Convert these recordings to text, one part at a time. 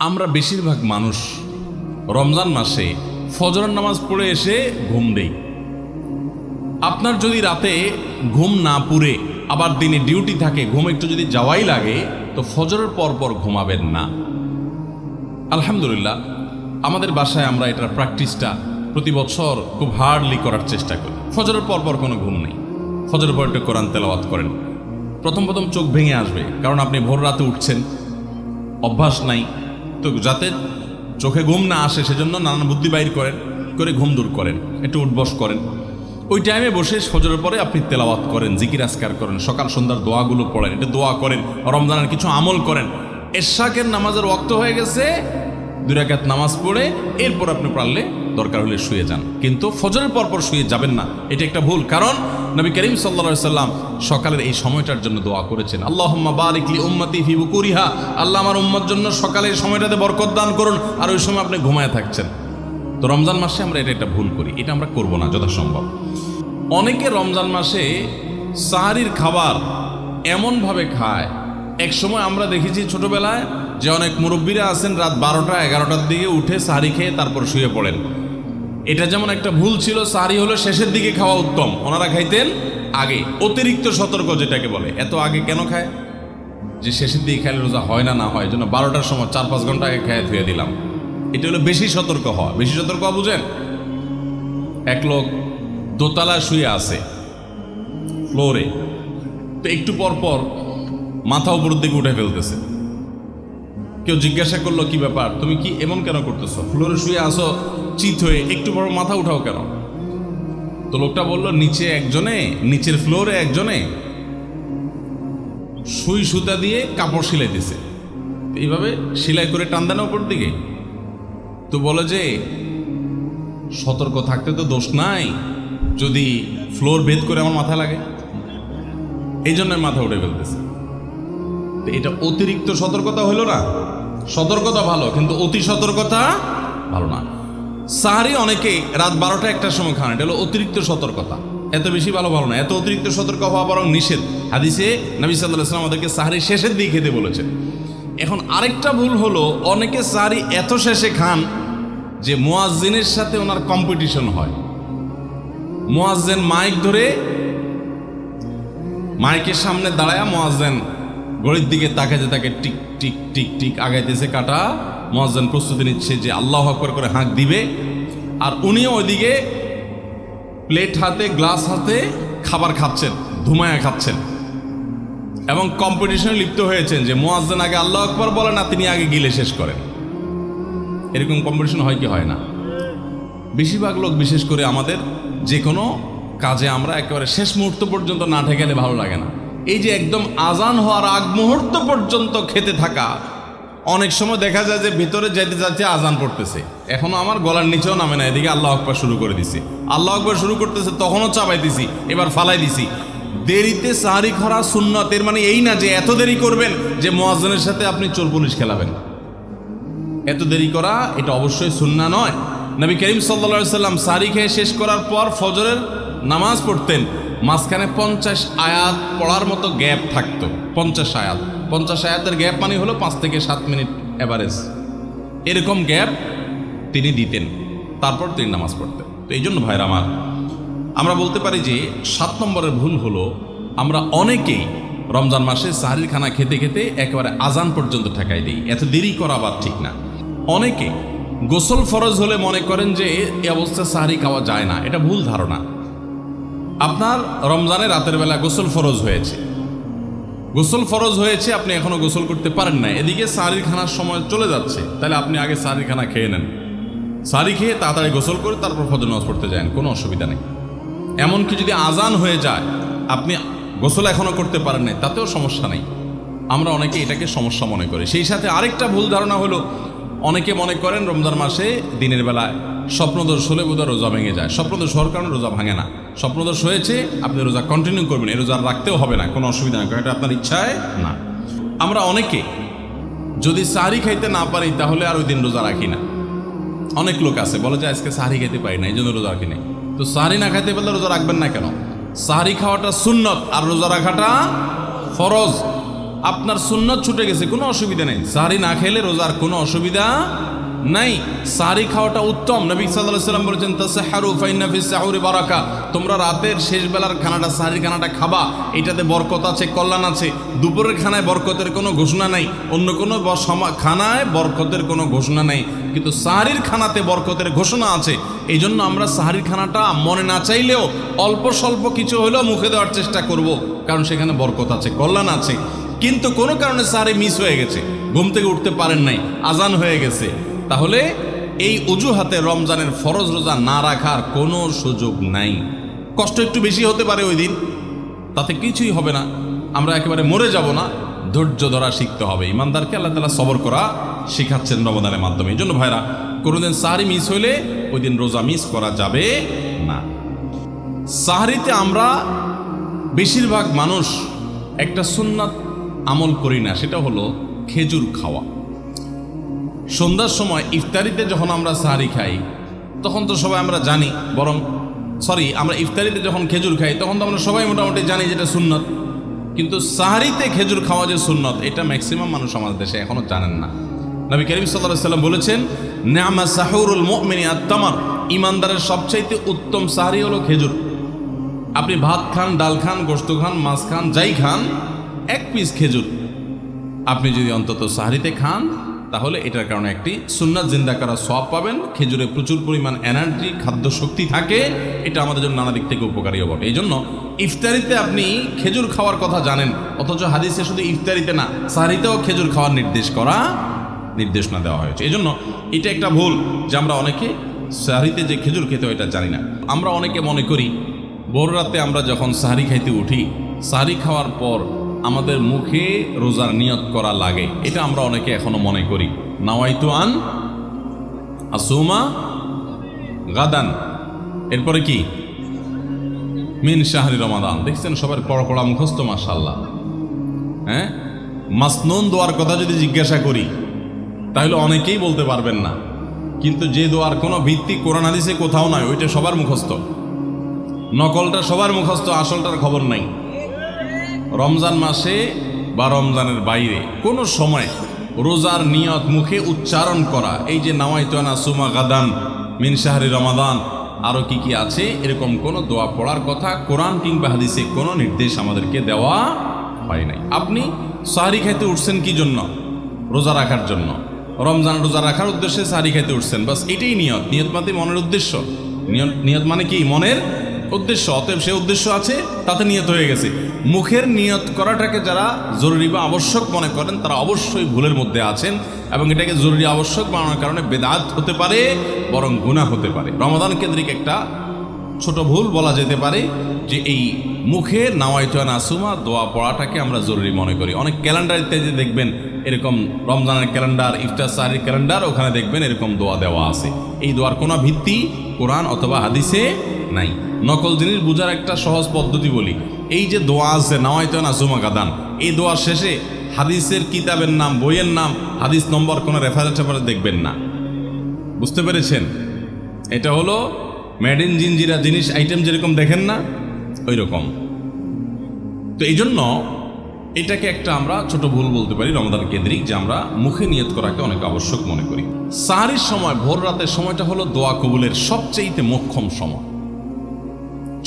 আমরা বেশিরভাগ মানুষ রমজান মাসে ফজরের নামাজ পড়ে এসে ঘুম দেই। আপনার যদি রাতে ঘুম না পুরে আবার দিনে ডিউটি থাকে, ঘুম একটু যদি যাওয়াই লাগে, তো ফজরের পর পর ঘুমাবেন না। আলহামদুলিল্লাহ, আমাদের বাসায় আমরা এটার প্র্যাকটিসটা প্রতি বছর খুব হার্ডলি করার চেষ্টা করি। ফজরের পর পর কোনো ঘুম নেই, ফজরের পর একটু কোরআন তেলাওয়াত করেন। প্রথম প্রথম চোখ ভেঙে আসবে, কারণ আপনি ভোর রাতে উঠছেন, অভ্যাস নাই। তো যাতে চোখে ঘুম না আসে সেজন্য নানান বুদ্ধি বাইর করেন, করে ঘুম দূর করেন, একটু উঠবস করেন। ওই টাইমে বসে ফজরের পরে আপনি তেলাওয়াত করেন, জিকির আজকার করেন, সকাল সন্ধ্যার দোয়াগুলো পড়েন, এটা দোয়া করেন, রমজানের কিছু আমল করেন। এশাকের নামাজের ওয়াক্ত হয়ে গেছে, 2 রাকাত নামাজ পড়ে এরপর আপনি পারলে দরকার হলে শুয়ে যান, কিন্তু ফজরের পর পর শুয়ে যাবেন না। এটা একটা ভুল, কারণ নবী করিম সাল্লাল্লাহু আলাইহি সাল্লাম সকালের এই সময়টার জন্য দোয়া করেছেন, আল্লাহুম্মা বারিক লি উম্মতি ফি বুকুরিহা, আল্লাহ আমার উম্মত জন্য সকালের সময়টাতে বরকত দান করুন। আর ওই সময় আপনি ঘুমায় থাকছেন। তো রমজান মাসে আমরা এটা একটা ভুল করি, এটা আমরা করব না যথাসম্ভব। অনেকে রমজান মাসে সাহারির খাবার এমনভাবে খায়, এক সময় আমরা দেখেছি ছোটবেলায় যে অনেক মুরব্বীরা আছেন রাত 12টা 11টার দিকে উঠে সাহারি খেয়ে তারপর শুয়ে পড়েন। এটা যেমন একটা ভুল ছিল, সাহারি হলো শেষের দিকে খাওয়া উত্তম, ওনারা খাইতেন আগে। অতিরিক্ত সতর্ক যেটাকে বলে, এত আগে কেন খায়? যে শেষের দিকে খাইলে রোজা হয় না হয়, জন্য 12টার সময় 4-5 ঘন্টা আগে খেয়ে ধুয়ে দিলাম। এটা হলো বেশি সতর্ক হওয়া। বেশি সতর্ক হওয়া বুঝেন? এক লোক দোতলা শুয়ে আছে ফ্লোরে, তো একটু পর পর মাথা উপরের দিকে উঠে ফেলতেছে। কেউ জিজ্ঞাসা করলো, কি ব্যাপার, তুমি কি এমন কেন করতেছো? ফ্লোরে শুয়ে আসো চিত হয়ে, একটু বড় মাথা উঠাও কেন? তো লোকটা বলল, নিচের ফ্লোরে একজনে সুই সুতা দিয়ে কাপড় সেলাই দিছে, এইভাবে সেলাই করে টান দেন উপর দিকে। তো বলে যে সতর্ক থাকতে তো দোষ নাই, যদি ফ্লোর ভেদ করে আমার মাথা লাগে, এই জন্য মাথা উঠে ফেলতেছে। তো এটা অতিরিক্ত সতর্কতা হলো না? সতর্কতা ভালো, কিন্তু অতি সতর্কতা ভালো না। সাহারি অনেকে রাত 12টা 1টার সময় খান, এটা হলো অতিরিক্ত সতর্কতা। এত বেশি ভালো না, এত অতিরিক্ত সতর্ক হওয়া বরং নিষেধ। হাদিসে নবী সাল্লাল্লাহু আলাইহি ওয়াসাল্লাম আমাদেরকে সাহারি শেষের দিকে খেতে বলেছেন। এখন আরেকটা ভুল হলো, অনেকে সাহারি এত শেষে খান যে মুয়াজ্জিনের সাথে ওনার কম্পিটিশন হয়। মুয়াজ্জিন মাইক ধরে, মাইকের সামনে দাঁড়ায় মুয়াজ্জিন ঘড়ির দিকে তাকাইতে থাকে, টিক টিক টিক টিক আগাইতেছে কাটা। মুয়াজ্জিন প্রস্তুতি নিচ্ছে যে আল্লাহু আকবার করে হাঁক দিবে, আর উনিও ওইদিকে প্লেট হাতে গ্লাস হাতে খাবার খাচ্ছেন, ধুমায়া খাচ্ছেন, এবং কম্পিটিশনে লিপ্ত হয়েছেন যে মুয়াজ্জিন আগে আল্লাহু আকবার বলে না, তিনি আগে গিলে শেষ করেন। এরকম কম্পিটিশন হয় কি হয় না? বেশিরভাগ লোক, বিশেষ করে আমাদের যে কোনো কাজে আমরা একেবারে শেষ মুহূর্ত পর্যন্ত না ঠেকালে ভালো লাগে না। এই যে একদম আজান হওয়ার আগ মুহূর্ত পর্যন্ত খেতে থাকা, অনেক সময় দেখা যায় যে ভিতরে যেতে যাচ্ছে আজান পড়তেছে, এখনো আমার গলার নিচেও নামে না, এদিকে আল্লাহু আকবার শুরু করে দিছি, আল্লাহু আকবার শুরু করতেছে, তখনও চাপাই দিছি, এবার ফালাই দিছি। দেরিতে সাহারি খাওয়া সুন্নত, এর মানে এই না যে এত দেরি করবেন যে মুয়াজ্জিনের সাথে আপনি চোর পুলিশ খেলাবেন। এত দেরি করা এটা অবশ্যই সুন্নাহ নয়। নবী করিম সাল্লাল্লাহু আলাইহি সাল্লাম সাহারি খেয়ে শেষ করার পর ফজরের নামাজ পড়তেন, মাঝখানে 50 আয়াত পড়ার মতো গ্যাপ থাকতো। 50 আয়াতের গ্যাপ মানে হলো 5 থেকে 7 মিনিট এভারেজ, এরকম গ্যাপ তিনি দিতেন, তারপর তিনি নামাজ পড়তেন। তো এই জন্য ভাইরা আমার, আমরা বলতে পারি যে 7 নম্বরের ভুল হলো, আমরা অনেকেই রমজান মাসে সাহারির খানা খেতে খেতে একেবারে আজান পর্যন্ত ঠেকাই দিই। এত দেরি করা আবার ঠিক না। অনেকে গোসল ফরজ হলে মনে করেন যে এই অবস্থায় সাহারি খাওয়া যায় না, এটা ভুল ধারণা। আপনার রমজানে রাতের বেলা গোসল ফরজ হয়েছে, আপনি এখনো গোসল করতে পারেন না, এদিকে সাহারির খানার সময় চলে যাচ্ছে, তাহলে আপনি আগে সাহারির খানা খেয়ে নেন, সাহারি খেয়ে তাড়াতাড়ি গোসল করে তারপর ফজর নামাজ পড়তে যান, কোনো অসুবিধা নেই। এমনকি যদি আজান হয়ে যায়, আপনি গোসল এখনো করতে পারেন না, তাতেও সমস্যা নেই। আমরা অনেকে এটাকে সমস্যা মনে করি। সেই সাথে আরেকটা ভুল ধারণা হলো, অনেকে মনে করেন রমজান মাসে দিনের বেলায় স্বপ্নদোষ হলে বোধহয় রোজা ভেঙে যায়। স্বপ্নদোষ হওয়ার কারণে রোজা ভাঙে না। স্বপ্নদোষ হয়েছে, আপনি রোজা কন্টিনিউ করবেন, এই রোজা রাখতেও হবে না, কোনো অসুবিধা নেই, কারণ এটা আপনার ইচ্ছায় না। আমরা অনেকে যদি সাহারি খাইতে না পারি তাহলে আর ওই দিন রোজা রাখি না। অনেক লোক আছে বলে যে আজকে সাহারি খাইতে পারি না, এই জন্য রোজা রাখি না। তো সাহারি না খাইতে পারলে রোজা রাখবেন না কেন? সাহারি খাওয়াটা সুন্নত আর রোজা রাখাটা ফরজ। আপনার সুন্নত ছুটে গেছে, কোনো অসুবিধা নেই। সাহারি না খেলে রোজার কোনো অসুবিধা নাই। সাহারি খাওয়াটা উত্তম। নবী সাল্লাল্লাহু আলাইহি ওয়াসাল্লাম বলেছেন তাসাহহারু ফাইন্না ফিস সাহুরি বারাকা, তোমরা রাতের শেষ বেলার খানাটা, সাহারির খানাটা খাবা, এটাতে বরকত আছে, কল্যাণ আছে। দুপুরের খানায় বরকতের কোনো ঘোষণা নাই, অন্য কোনো খানায় বরকতের কোনো ঘোষণা নেই, কিন্তু সাহারির খানাতে বরকতের ঘোষণা আছে। এই জন্য আমরা সাহারির খানাটা মনে না চাইলেও অল্প স্বল্প কিছু হলেও মুখে দেওয়ার চেষ্টা করব, কারণ সেখানে বরকত আছে, কল্যাণ আছে। কিন্তু কোনো কারণে সাহারি মিস হয়ে গেছে, ঘুম থেকে উঠতে পারেন নাই, আজান হয়ে গেছে, তাহলে এই অজুহাতে রমজানের ফরজ রোজা না রাখার কোনো সুযোগ নাই। কষ্ট একটু বেশি হতে পারে ওই দিন, তাতে কিছুই হবে না, আমরা একেবারে মরে যাব না। ধৈর্য ধরা শিখতে হবে। ইমানদারকে আল্লাহ তাআলা সবর করা শিখাচ্ছেন রমজানের মাধ্যমে। এই জন্য ভাইরা, কোনোদিন সাহারি মিস হইলে ওই দিন রোজা মিস করা যাবে না। সাহারিতে আমরা বেশিরভাগ মানুষ একটা সুন্নাত আমল করি না, সেটা হলো খেজুর খাওয়া। সন্ধ্যার সময় ইফতারিতে যখন আমরা সাহারি খাই তখন তো সবাই আমরা জানি, আমরা ইফতারিতে যখন খেজুর খাই তখন তো আমরা সবাই মোটামুটি জানি যেটা সুন্নত। কিন্তু সাহারিতে খেজুর খাওয়া যে সুন্নত, এটা ম্যাক্সিমাম মানুষ আমাদের দেশে এখনো জানেন না। নবী করিম সাল্লাল্লাহু আলাইহি ওয়াসাল্লাম বলেছেন, নি'মা সাহুরুল মুমিনি আত-তামার, ইমানদারের সবচাইতে উত্তম সাহারি হলো খেজুর। আপনি ভাত খান, ডাল খান, গোশত খান, মাছ খান, যাই খান, এক পিস খেজুর আপনি যদি অন্তত সাহারিতে খান, তাহলে এটার কারণে একটি সুন্নাত জিন্দা করা সওয়াব পাবেন। খেজুরে প্রচুর পরিমাণ এনার্জি, খাদ্য শক্তি থাকে, এটা আমাদের জন্য নানা দিক থেকে উপকারীও বটে। এই জন্য ইফতারিতে আপনি খেজুর খাওয়ার কথা জানেন, অথচ হাদিসে শুধু ইফতারিতে না, সাহারিতেও খেজুর খাওয়ার নির্দেশনা দেওয়া হয়েছে। এই জন্য এটা একটা ভুল যে আমরা অনেকে সাহারিতে যে খেজুর খেতে হয় এটা জানি না। আমরা অনেকে মনে করি ভোর রাতে আমরা যখন সাহারি খাইতে উঠি, সাহারি খাওয়ার পর আমাদের মুখে রোজার নিয়ত করা লাগে। এটা আমরা অনেকে এখনো মনে করি, নাওয়াইতু আন আসুমা গাদান, এরপরে কি মিন শাহরি রমাদান। দেখছেন সবার কড়া কড়া মুখস্থ, মাশাআল্লাহ। হ্যাঁ, মাসনুন দোয়ার কথা যদি জিজ্ঞাসা করি তাহলে অনেকেই বলতে পারবেন না, কিন্তু যে দোয়ার কোনো ভিত্তি কোরআন হাদিসে কোথাও নাই, ওইটা সবার মুখস্থ। নকলটা সবার মুখস্থ, আসলটার খবর নাই। রমজান মাসে বা রমজানের বাইরে কোনো সময় রোজার নিয়ত মুখে উচ্চারণ করা, এই যে নাওয়াইতু আন আসুমা গাদান মিন শাহরি রমাদান, আরও কি কি আছে, এরকম কোনো দোয়া পড়ার কথা কোরআন কিংবা হাদিসে কোনো নির্দেশ আমাদেরকে দেওয়া হয় নাই। আপনি সাহারি খাইতে উঠছেন কি জন্য? রোজা রাখার জন্য। রমজান রোজা রাখার উদ্দেশ্যে সাহারি খাইতে উঠছেন, বাস এটাই নিয়ত। নিয়ত মানে মনের উদ্দেশ্য, নিয়ত মানে কি? মনের উদ্দেশ্য। অতএব সে উদ্দেশ্য আছে, তাতে নিয়ত হয়ে গেছে। মুখের নিয়ত করাটাকে যারা জরুরি বা আবশ্যক মনে করেন তারা অবশ্যই ভুলের মধ্যে আছেন, এবং এটাকে জরুরি আবশ্যক বানানোর কারণে বেদাত হতে পারে, বরং গুনাহ হতে পারে। রমাদান কেন্দ্রিক একটা ছোট ভুল বলা যেতে পারে যে এই মুখে নাওয়াইতু আন আসুমা দোয়া পড়াটাকে আমরা জরুরি মনে করি। অনেক ক্যালেন্ডারিতে যে দেখবেন এরকম রমজানের ক্যালেন্ডার, ইফতার সাহারির ক্যালেন্ডার, ওখানে দেখবেন এরকম দোয়া দেওয়া আছে। এই দোয়ার কোনো ভিত্তি কোরআন অথবা হাদিসে নাই। নকল জিনিস বোঝার একটা সহজ পদ্ধতি বলি, এই যে দোয়া আছে নাওয়াইতু আন আসুমা গাদান, এই দোয়ার শেষে হাদিসের কিতাবের নাম, বইয়ের নাম, হাদিস নম্বর, কোনো রেফারেন্স দেখবেন না। বুঝতে পেরেছেন? এটা হলো মেড ইন জিনজিরা জিনিস আইটেম যেরকম দেখেন না, ওই রকম। তো এই জন্য এটাকে একটা আমরা ছোট ভুল বলতে পারি রমজান কেন্দ্রিক, যে আমরা মুখে নিয়ত করাকে অনেক আবশ্যক মনে করি। সাহারির সময়, ভোর রাতের সময়টা হলো দোয়া কবুলের সবচেয়ে মোক্ষম সময়।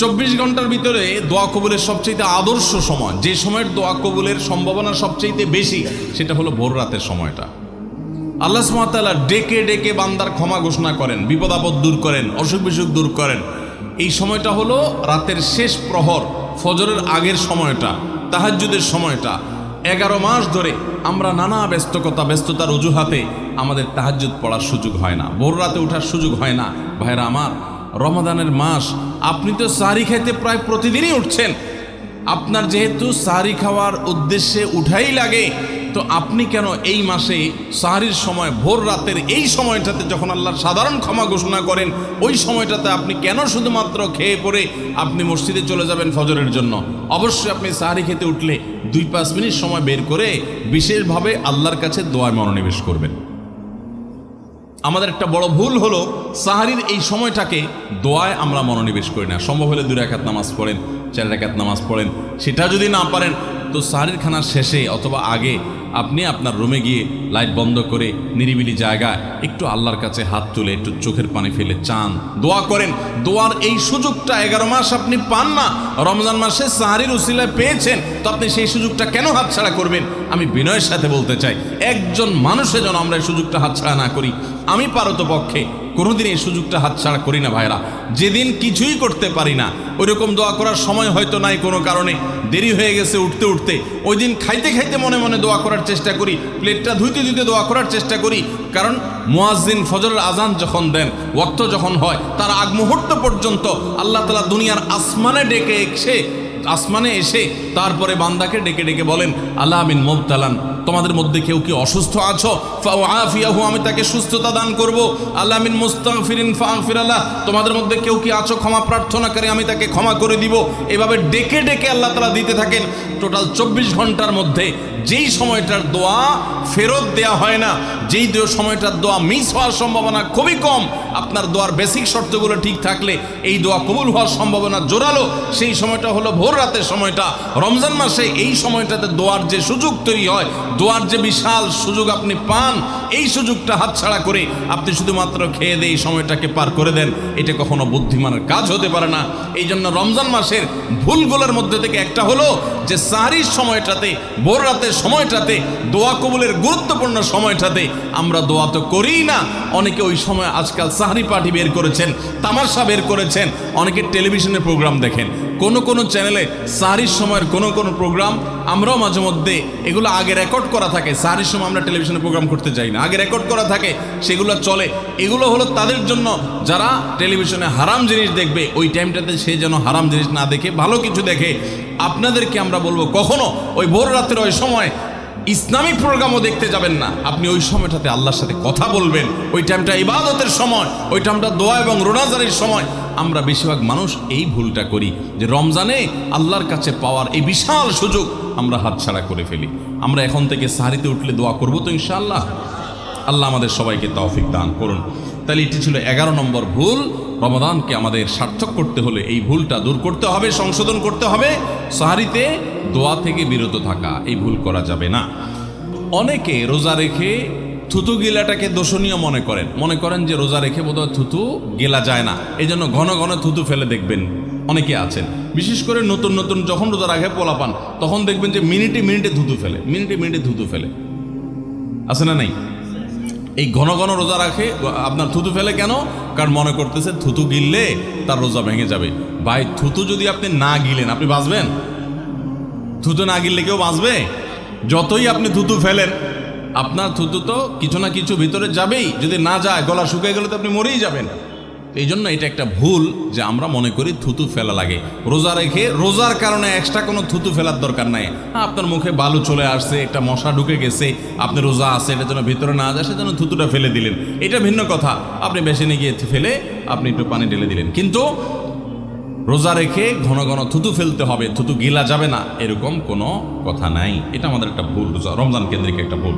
24 ঘন্টার ভিতরে দোয়া কবুলের সবচেয়ে আদর্শ সময়, যে সময়ের দোয়া কবুলের সম্ভাবনা সবচেয়ে বেশি, সেটা হলো ভোর রাতের সময়টা। আল্লাহ সুবহানাহু ওয়া তাআলা ডেকে ডেকে বান্দার ক্ষমা ঘোষণা করেন, বিপদ আপদ দূর করেন, অসুখ বিসুখ দূর করেন। এই সময়টা হলো রাতের শেষ প্রহর, ফজরের আগের সময়টা, তাহাজ্জুদের সময়টা। 11 মাস ধরে আমরা নানা ব্যস্ততার অজুহাতে আমাদের তাহাজ্জুদ পড়ার সুযোগ হয় না, ভোর রাতে ওঠার সুযোগ হয় না। ভাইরা আমার, রমাদানের মাস, আপনি তো সাহারি খাইতে প্রায় প্রতিদিনই উঠছেন। আপনার যেহেতু সাহারি খাওয়ার উদ্দেশ্যে উঠাই লাগে, তো আপনি কেন এই মাসে সাহারির সময় ভোর রাতের এই সময়টাতে যখন আল্লাহর সাধারণ ক্ষমা ঘোষণা করেন, ওই সময়টাতে আপনি কেন শুধুমাত্র খেয়ে পরে আপনি মসজিদে চলে যাবেন ফজরের জন্য? অবশ্যই আপনি সাহারি খেতে উঠলে 2-5 মিনিট সময় বের করে বিশেষভাবে আল্লাহর কাছে দোয়ায় মনোনিবেশ করবেন। আমাদের একটা বড় ভুল হলো সাহারির এই সময়টাকে দোয়ায় আমরা মনোনিবেশ করি না। সম্ভব হলে 2 রাকাত নামাজ পড়েন, 4 রাকাত নামাজ পড়েন, সেটা যদি না পারেন তো সাহরির খানার শেষে অথবা আগে আপনি আপনার রুমে গিয়ে লাইট বন্ধ করে নিরিবিলি জায়গায় একটু আল্লাহর কাছে হাত তুলে একটু চোখের পানি ফেলে চান, দোয়া করেন। দোয়ার এই সুযোগটা 11 মাস আপনি পান না, রমজান মাসে সাহরির উসিলায় পেয়েছেন, তো আপনি সেই সুযোগটা কেন হাতছাড়া করবেন? আমি বিনয়ের সাথে বলতে চাই, একজন মানুষের যেন আমরা এই সুযোগটা হাতছাড়া না করি। আমি পারতপক্ষে কোনোদিন এই সুযোগটা হাতছাড়া করি না ভাইরা। যেদিন কিছুই করতে পারি না, ওইরকম দোয়া করার সময় হয়তো নাই, কোনো কারণে দেরি হয়ে গেছে উঠতে উঠতে, ওই দিন খাইতে খাইতে মনে মনে দোয়া করার চেষ্টা করি, প্লেটটা ধুইতে ধুইতে দোয়া করার চেষ্টা করি। কারণ মুয়াজ্জিন ফজরের আজান যখন দেন, ওয়াক্ত যখন হয়, তার আগ মুহূর্ত পর্যন্ত আল্লাহ তাআলা দুনিয়ার আসমানে এসে তারপরে বান্দাকে ডেকে ডেকে বলেন, আলা মিন মুবতালান, তোমাদের মধ্যে কেউ কি অসুস্থ আছো, ফাউআফিয়াহু, আমি তাকে সুস্থতা দান করব। আলা মিন মুস্তাগফিরিন ফাগফির লাহ, তোমাদের মধ্যে কেউ কি আছো ক্ষমা প্রার্থনাকারী, আমি তাকে ক্ষমা করে দিব। এভাবে ডেকে ডেকে আল্লাহ তাআলা দিতে থাকেন। টোটাল 24 ঘন্টার মধ্যে যেই সময়টার দোয়া ফেরত দেয়া হয় না, যেই সময়টার দোয়া মিস হওয়ার সম্ভাবনা খুবই কম, আপনার দোয়ার বেসিক শর্তগুলো ঠিক থাকলে এই দোয়া কবুল হওয়ার সম্ভাবনা জোরালো, সেই সময়টা হলো ভোর রাতের সময়টা। রমজান মাসে এই সময়টাতে দোয়ার যে সুযোগ তৈরি হয়, দোয়ার যে বিশাল সুযোগ আপনি পান, এই সুযোগটা হাতছাড়া করে আপনি শুধুমাত্র খেয়ে দিয়ে এই সময়টাকে পার করে দেন, এটা কখনো বুদ্ধিমানের কাজ হতে পারে না। এই জন্য রমজান মাসের ভুলগুলোর মধ্যে থেকে একটা হলো যে সাহরির সময়টাতে, ভোর রাতের সময়টাতে, দোয়া কবুলের গুরুত্বপূর্ণ সময়টাতে আমরা দোয়া তো করিই না। অনেকে ওই সময় আজকাল সাহরি পার্টি বের করেছেন, তামাশা বের করেছেন, অনেকে টেলিভিশনের প্রোগ্রাম দেখেন। কোনো চ্যানেলে সাহরির সময়ের কোনো প্রোগ্রাম আমরাও মাঝে মধ্যে, এগুলো আগে রেকর্ড করা থাকে, সাহরির সময় আমরা টেলিভিশনে প্রোগ্রাম করতে যাই না, আগে রেকর্ড করা থাকে, সেগুলো চলে। এগুলো হলো তাদের জন্য যারা টেলিভিশনে হারাম জিনিস দেখবে, ওই টাইমটাতে সে যেন হারাম জিনিস না দেখে ভালো কিছু দেখে। আপনাদেরকে আমরা বলবো, কখনো ওই ভোর রাতের ওই সময় ইসলামিক প্রোগ্রামও দেখতে যাবেন না। আপনি ওই সময়টাতে আল্লাহর সাথে কথা বলবেন, ওই টাইমটা ইবাদতের সময়, ওই টাইমটা দোয়া এবং রোনাজারির সময়। আমরা বেশিরভাগ মানুষ এই ভুলটা করি যে রমজানে আল্লাহর কাছে পাওয়ার এই বিশাল সুযোগ আমরা হাতছাড়া করে ফেলি। আমরা এখন থেকে সাহরিতে উঠলে দোয়া করবো তো ইনশাআল্লাহ। আল্লাহ আমাদের সবাইকে তৌফিক দান করুন। তাহলে এটি ছিল 11 নম্বর ভুল। রমাদানকে আমাদের সার্থক করতে হলে এই ভুলটা দূর করতে হবে, সংশোধন করতে হবে। সাহরিতে দোয়া থেকে বিরত থাকা, এই ভুল করা যাবে না। অনেকে রোজা রেখে থুতু গেলাটাকে দোষণীয় মনে করেন যে রোজা রেখে বোধহয় থুতু গেলা যায় না, এই জন্য ঘন ঘন থুতু ফেলে দেখবেন অনেকে আছেন। বিশেষ করে নতুন নতুন যখন রোজা রাখে পোলাপান, তখন দেখবেন যে মিনিটে মিনিটে থুতু ফেলে, আছে না নাই? এই ঘন ঘন রোজা রাখে, আপনার থুতু ফেলে কেন? কারণ মনে করতেছে থুতু গিললে তার রোজা ভেঙে যাবে। ভাই, থুতু যদি আপনি না গিলেন আপনি বাঁচবেন? থুতু না গিললে কেউ বাঁচবে? যতই আপনি থুতু ফেলেন, আপনার থুতু তো কিছু না কিছু ভিতরে যাবেই। যদি না যায়, গলা শুকিয়ে গেলে তো আপনি মরেই যাবেন। এই জন্য এটা একটা ভুল যে আমরা মনে করি থুতু ফেলা লাগে। রোজা রেখে রোজার কারণে এক্সট্রা কোনো থুতু ফেলার দরকার নাই। আপনার মুখে বালু চলে আসছে, একটা মশা ঢুকে গেছে, আপনি রোজা আছে, এটা যেন ভিতরে না যায়, সেজন্য থুতুটা ফেলে দিলেন, এটা ভিন্ন কথা। আপনি বেসিনে গিয়ে ফেলে আপনি একটু পানি ঢেলে দিলেন, কিন্তু রোজা রেখে ঘন ঘন থুতু ফেলতে হবে, থুতু গিলা যাবে না, এরকম কোনো কথা নাই। এটা আমাদের একটা ভুল, রমজান কেন্দ্রিক একটা ভুল।